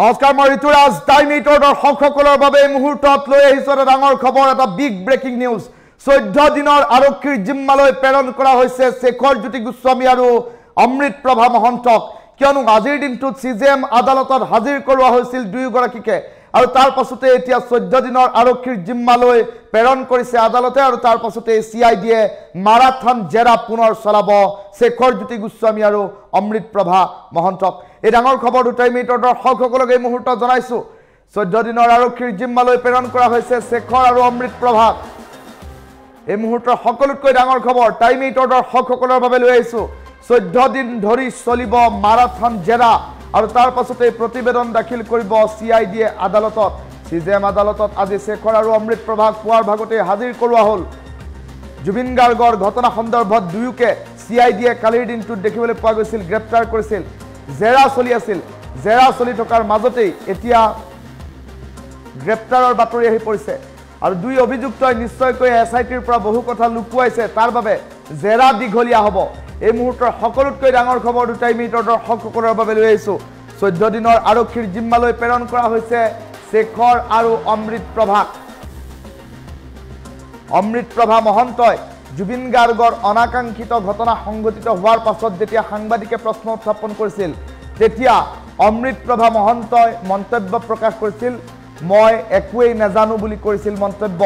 নমস্কাৰ মই ঋতুৰাজ টাইম 8 দৰ্শকসকলৰ বাবে মুহূৰ্তত লৈ আহিছো এটা ডাঙৰ খবৰ এটা বিগ ব্ৰেকিং নিউজ 14 দিনৰ আৰক্ষীৰ জিম্মালৈ প্ৰেৰণ কৰা হৈছে শেখৰ জ্যোতি গোস্বামী আৰু অমৃত প্ৰভা মহন্তক কিয়নো আজিৰ দিনটোত সিজেএম আদালতত হাজিৰ কৰোৱা হৈছিল দুয়োগৰাকীকে আৰু তাৰ পাছতে এতিয়া 14 দিনৰ আৰক্ষীৰ জিম্মালৈ প্ৰেৰণ কৰিছে আদালতে আৰু তাৰ পাছতে সিআইডিয়ে মাৰাথন জেৰা পুনৰ চলাব শেখৰ জ্যোতি গোস্বামী আৰু অমৃত প্ৰভা মহন্তক এই ডাঙৰ খবৰটো টাইম 8 দৰ্শকসকলক এই মুহূৰ্তত জনাইছো 14 দিনৰ আৰক্ষীৰ জিম্মালৈ প্ৰেৰণ কৰা হৈছে শেখৰ আৰু অমৃত প্ৰভাক এই মুহূৰ্তৰ সকলোতকৈ ডাঙৰ খবৰ টাইম 8 দৰ্শকসকলৰ বাবে লৈ আহিছো 14 দিন ধৰি চলিব মাৰাথন জেৰা আৰু তাৰ পাছতে প্ৰতিবেদন দাখিল কৰিব সিআইডিয়ে আদালতত সিজেএম আদালতত আজি শেখৰ আৰু অমৃত প্ৰভাক পুৱাৰ ভাগতে হাজিৰ কৰোৱা হ'ল জুবিন গাৰ্গৰ ঘটনা সন্দৰ্ভত দুয়োকে সিআইডিয়ে কালিৰ দিনটোত দেখিবলৈ পোৱা গৈছিল গ্ৰেপ্তাৰ কৰিছিল জেৰা চলি আছিল জেৰা চলি থকাৰ মাজতেই এতিয়া গ্ৰেপ্তাৰৰ বাতৰি আহি পৰিছে আৰু দুই অভিযুক্তই নিশ্চয়কৈ এসআইটিৰ পৰা বহু কথা লুকুৱাইছে তাৰ বাবে জেৰা দীঘলীয়া হ'ব এই মুহূৰ্তৰ সকলোতকৈ ডাঙৰ খবৰ দুটাই মিনিটৰ দৰ্শকসকলৰ বাবে লৈ আহিছো 14 দিনৰ আৰক্ষীৰ জিম্মালৈ প্ৰেৰণ কৰা হৈছে শেখৰ আৰু অমৃত প্ৰভা মহন্তই জুবিন গাৰ্গৰ অনাকাংক্ষিত ঘটনা সংঘটিত হোৱাৰ পাছত যেতিয়া সাংবাদিকে প্ৰশ্ন উত্থাপন কৰিছিল তেতিয়া অমৃত প্ৰভা মহন্তই মন্তব্য প্ৰকাশ কৰিছিল মই একোৱেই নাজানো বুলি কৰিছিল মন্তব্য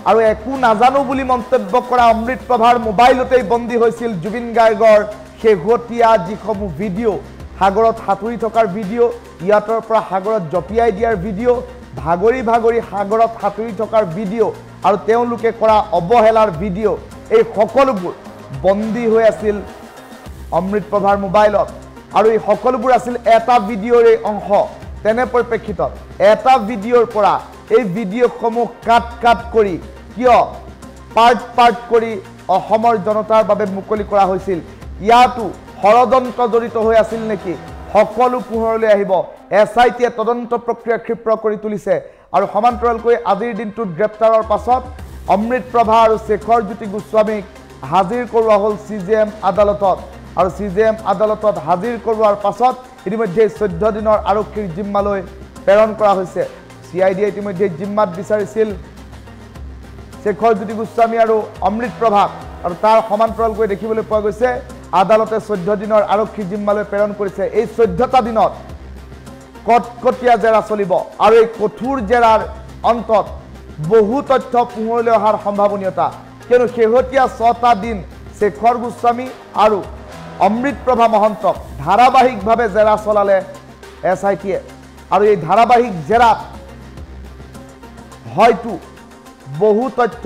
আৰু একো নাজানো বুলি মন্তব্য কৰা অমৃত প্ৰভাৰ মোবাইলতেই বন্দী হৈছিল জুবিন গাৰ্গৰ শেহতীয়া যিসমূহ ভিডিঅ' সাগৰত সাঁতুৰি থকাৰ ভিডিঅ' ইয়াতৰ পৰা সাগৰত জপিয়াই দিয়াৰ ভিডিঅ' ভাগৰি ভাগৰি সাগৰত সাঁতুৰি থকাৰ ভিডিঅ' আৰু তেওঁলোকে কৰা অৱহেলাৰ ভিডিঅ' এই সকলোবোৰ বন্দী হৈ আছিল অমৃত প্ৰভাৰ মোবাইলত আৰু এই সকলোবোৰ আছিল এটা ভিডিঅ'ৰে অংশ তেনে পৰিপ্ৰেক্ষিতত এটা ভিডিঅ'ৰ পৰা এই ভিডিঅ'সমূহ কাট কৰি কিয় পাৰ্ট কৰি অসমৰ জনতাৰ বাবে মুকলি কৰা হৈছিল ইয়াতো ষড়যন্ত্ৰ জড়িত হৈ আছিল নেকি সকলো পোহৰলৈ আহিব এসআইটিয়ে তদন্ত প্ৰক্ৰিয়া ক্ষিপ্ৰ কৰি তুলিছে আৰু সমান্তৰালকৈ আজিৰ দিনটোত গ্ৰেপ্তাৰৰ পাছত অমৃত প্ৰভা আৰু শেখৰ জ্যোতি গোস্বামীক হাজিৰ কৰোৱা হ'ল সিজেএম আদালতত আৰু সিজেএম আদালতত হাজিৰ কৰোৱাৰ পাছত ইতিমধ্যে 14 দিনৰ আৰক্ষীৰ জিম্মালৈ প্ৰেৰণ কৰা হৈছে সিআইডিয়ে ইতিমধ্যে জিম্মাত বিচাৰিছিল শেখৰ জ্যোতি গোস্বামী আৰু অমৃত প্ৰভাক আৰু তাৰ সমান্তৰালকৈ দেখিবলৈ পোৱা গৈছে আদালতে 14 দিনৰ আৰক্ষী জিম্মালৈ প্ৰেৰণ কৰিছে এই 14টা দিনত কটকটীয়া জেৰা চলিব আৰু এই কঠোৰ জেৰাৰ অন্তত বহু তথ্য পোহৰলৈ অহাৰ সম্ভাৱনীয়তা কিয়নো শেহতীয়া 6টা দিন শেখৰ গোস্বামী আৰু অমৃত প্ৰভা মহন্তক ধাৰাবাহিকভাৱে জেৰা চলালে এসআইটিয়ে আৰু এই ধাৰাবাহিক জেৰাত হয়তো বহু তথ্য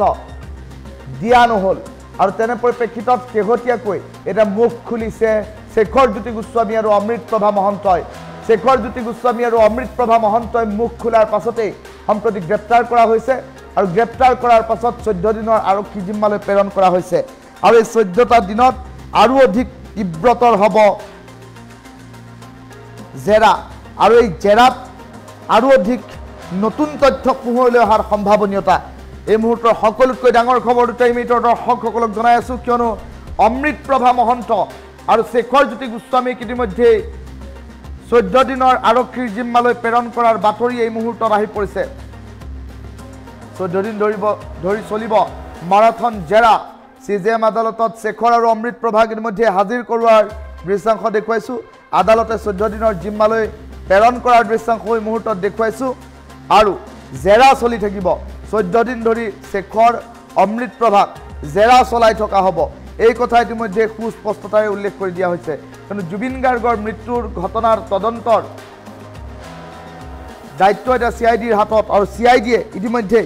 দিয়া নহল আৰু তেনে পৰিপ্ৰেক্ষিতত শেহতীয়াকৈ এটা মুখ খুলিছে শেখৰ জ্যোতি গোস্বামী আৰু অমৃত প্ৰভা মহন্তই শেখৰ জ্যোতি গোস্বামী আৰু অমৃত প্ৰভা মহন্তই মুখ খোলাৰ পাছতেই সম্প্ৰতি গ্ৰেপ্তাৰ কৰা হৈছে আৰু গ্ৰেপ্তাৰ কৰাৰ পাছত 14 দিনৰ আৰক্ষী জিম্মালৈ প্ৰেৰণ কৰা হৈছে আৰু এই 14টা দিনত আৰু অধিক তীব্ৰতৰ হ'ব জেৰা আৰু এই জেৰাত আৰু অধিক নতুন তথ্য পোহৰলৈ অহাৰ সম্ভাৱনীয়তা এই মুহূৰ্তৰ সকলোতকৈ ডাঙৰ খবৰ দুটাই মিনিটৰ দৰ্শকসকলক জনাই আছো কিয়নো অমৃত প্ৰভা মহন্ত আৰু শেখৰ জ্যোতি গোস্বামীক ইতিমধ্যে 14 দিনৰ আৰক্ষীৰ জিম্মালৈ প্ৰেৰণ কৰাৰ বাতৰি এই মুহূৰ্তত আহি পৰিছে 14 দিন ধৰি চলিব মাৰাথন জেৰা সিজেএম আদালতত শেখৰ আৰু অমৃত প্ৰভাক ইতিমধ্যে হাজিৰ কৰোৱাৰ দৃশ্যাংশ দেখুৱাইছো আদালতে 14 দিনৰ জিম্মালৈ প্ৰেৰণ কৰাৰ দৃশ্যাংশ এই মুহূৰ্তত দেখুৱাইছো আৰু জেৰা চলি থাকিব 14 দিন ধৰি শেখৰ অমৃত প্ৰভাক জেৰা চলাই থকা হ'ব এই কথা ইতিমধ্যে সুস্পষ্টতাৰে উল্লেখ কৰি দিয়া হৈছে কিন্তু জুবিন গাৰ্গৰ মৃত্যুৰ ঘটনাৰ তদন্তৰ দায়িত্ব এটা সিআইডিৰ হাতত আৰু সিআইডিয়ে ইতিমধ্যে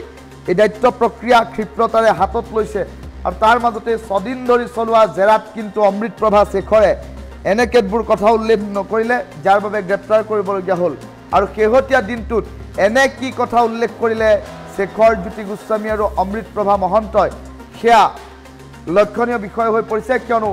এই দায়িত্ব প্ৰক্ৰিয়া ক্ষিপ্ৰতাৰে হাতত লৈছে আৰু তাৰ মাজতে 6 দিন ধৰি চলোৱা জেৰাত কিন্তু অমৃত প্ৰভা শেখৰে এনে কেতবোৰ কথা উল্লেখ নকৰিলে যাৰ বাবে গ্ৰেপ্তাৰ কৰিবলগীয়া হ'ল আৰু শেহতীয়া দিনটোত এনে কি কথা উল্লেখ কৰিলে শেখৰ জ্যোতি গোস্বামী আৰু অমৃত প্ৰভা মহন্তই সেয়া লক্ষণীয় বিষয় হৈ পৰিছে কিয়নো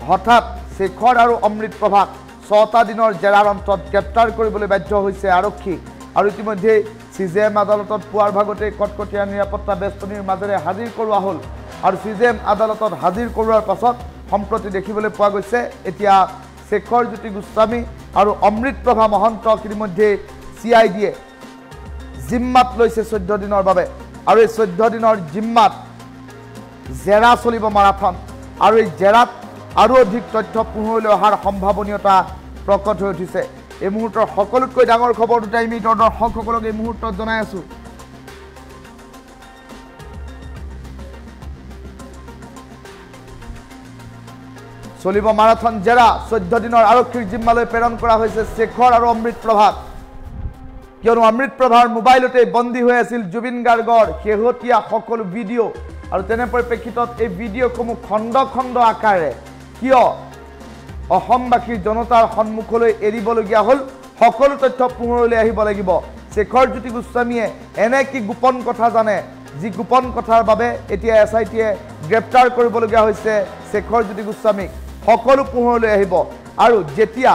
হঠাৎ শেখৰ আৰু অমৃত প্ৰভাক 6টা দিনৰ জেৰাৰ অন্তত গ্ৰেপ্তাৰ কৰিবলৈ বাধ্য হৈছে আৰক্ষী আৰু ইতিমধ্যে সিজেএম আদালতত পুৱাৰ ভাগতে কটকটীয়া নিৰাপত্তা বেষ্টনীৰ মাজেৰে হাজিৰ কৰোৱা হ'ল আৰু সিজেএম আদালতত হাজিৰ কৰোৱাৰ পাছত সম্প্ৰতি দেখিবলৈ পোৱা গৈছে এতিয়া শেখৰ জ্যোতি গোস্বামী আৰু অমৃত প্ৰভা মহন্তক ইতিমধ্যে CIDয়ে জিম্মাত লৈছে 14 দিনৰ বাবে আৰু এই 14 দিনৰ জিম্মাত জেৰা চলিব মাৰাথন আৰু এই জেৰাত আৰু অধিক তথ্য পোহৰলৈ অহাৰ সম্ভাৱনীয়তা প্ৰকট হৈ উঠিছে এই মুহূৰ্তৰ সকলোতকৈ ডাঙৰ খবৰ দুটা আমি দৰ্শকসকলক এই মুহূৰ্তত জনাই আছো চলিব মাৰাথন জেৰা 14 দিনৰ আৰক্ষীৰ জিম্মালৈ প্ৰেৰণ কৰা হৈছে শেখৰ আৰু অমৃত প্ৰভাত কিয়নো অমৃত প্ৰভাৰ মোবাইলতে বন্দী হৈ আছিল জুবিন গাৰ্গৰ শেহতীয়া সকলো ভিডিঅ' আৰু তেনে পৰিপ্ৰেক্ষিতত এই ভিডিঅ'সমূহ খণ্ড খণ্ড আকাৰে কিয় অসমবাসীৰ জনতাৰ সন্মুখলৈ এৰিবলগীয়া হ'ল সকলো তথ্য পোহৰলৈ আহিব লাগিব শেখৰ জ্যোতি গোস্বামীয়ে এনে কি গোপন কথা জানে যি গোপন কথাৰ বাবে এতিয়া SITয়ে গ্ৰেপ্তাৰ কৰিবলগীয়া হৈছে শেখৰ জ্যোতি গোস্বামীক সকলো পোহৰলৈ আহিব আৰু যেতিয়া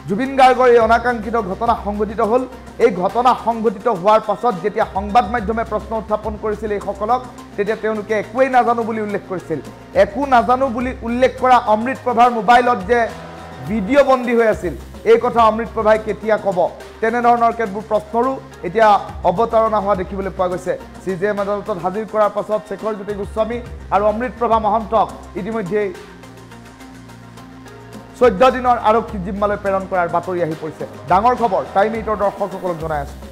জুবিন গাৰ্গৰ এই অনাকাংক্ষিত ঘটনা সংঘটিত হ'ল এই ঘটনা সংঘটিত হোৱাৰ পাছত যেতিয়া সংবাদ মাধ্যমে প্ৰশ্ন উত্থাপন কৰিছিল এই সকলক তেতিয়া তেওঁলোকে একোৱেই নাজানো বুলি উল্লেখ কৰিছিল একো নাজানো বুলি উল্লেখ কৰা অমৃত প্ৰভাৰ মোবাইলত যে ভিডিঅ' বন্দী হৈ আছিল এই কথা অমৃত প্ৰভাই কেতিয়া ক'ব তেনে ধৰণৰ কেতবোৰ প্ৰশ্নৰো এতিয়া অৱতাৰণা হোৱা দেখিবলৈ পোৱা গৈছে CJM আদালতত হাজিৰ কৰাৰ পাছত শেখৰ জ্যোতি গোস্বামী আৰু অমৃত প্ৰভা মহন্তক ইতিমধ্যেই 14 দিনৰ আৰক্ষী জিম্মালৈ প্ৰেৰণ কৰাৰ বাতৰি আহি পৰিছে ডাঙৰ খবৰ টাইম 8ৰ দৰ্শকসকলক জনাই আছো